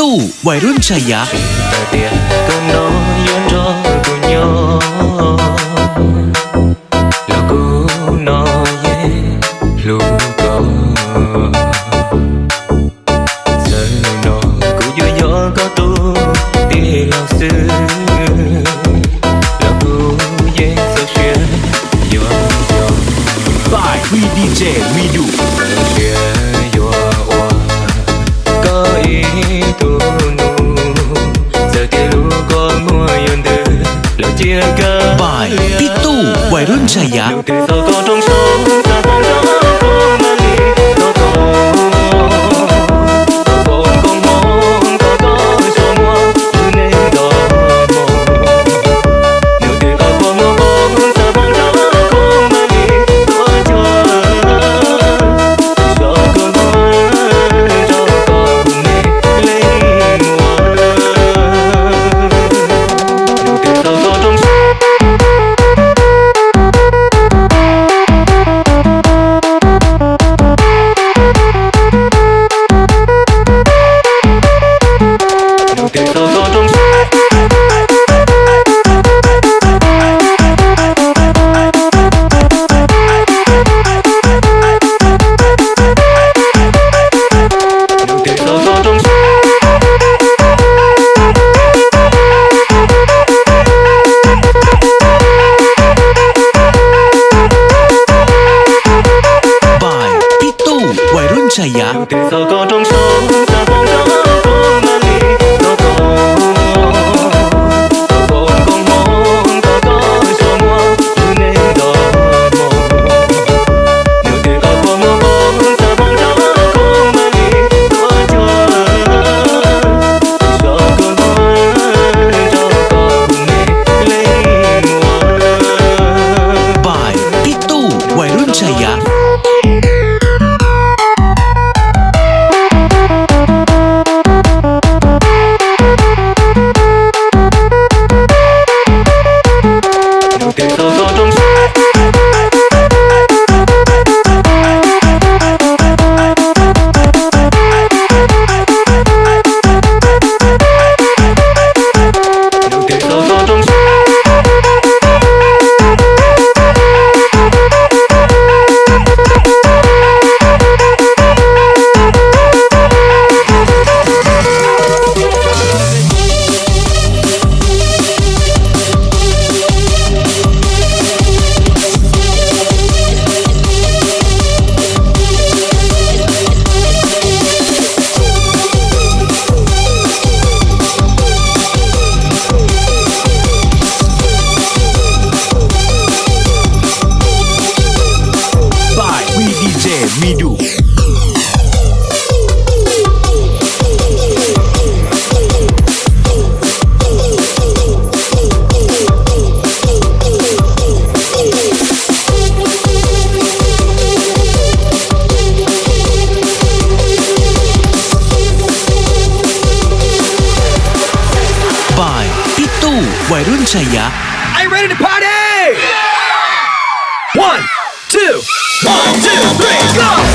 Pituวัยรุ่นชัยยะ ta tia cơn gió duyên gió của nhau là cô nói lu có giờ nó cứ vui gió có tu tia lao sư là cô dễ sao xuyên gió gió by WeDj WeDo sao xuyên gió hoa có ý tu nu giờ tia lu có mua yên tư là chia ca by Pitu วัยรุ่นชัยยะ điều từ sau có trong số ta phong gió có mang đi có có vốn con mong có cho mua nên đó mong điều từ ở con mong ta phong gió có mang đi có cho con cho con này lấy mua điều từ sau có trong sốชัยยะ từ sau có trong số ta phong gió có mang đi có vốn con mong có cho mua nên đó mong điều từ ở con mong ta phong gió có mang đi có cho con này lấy mua by Pitu วัยรุ่นชัยยะWeDo by Pitu วัยรุ่นชัยยะ Are you ready to party? 1, 2, 1, 2, 3, go!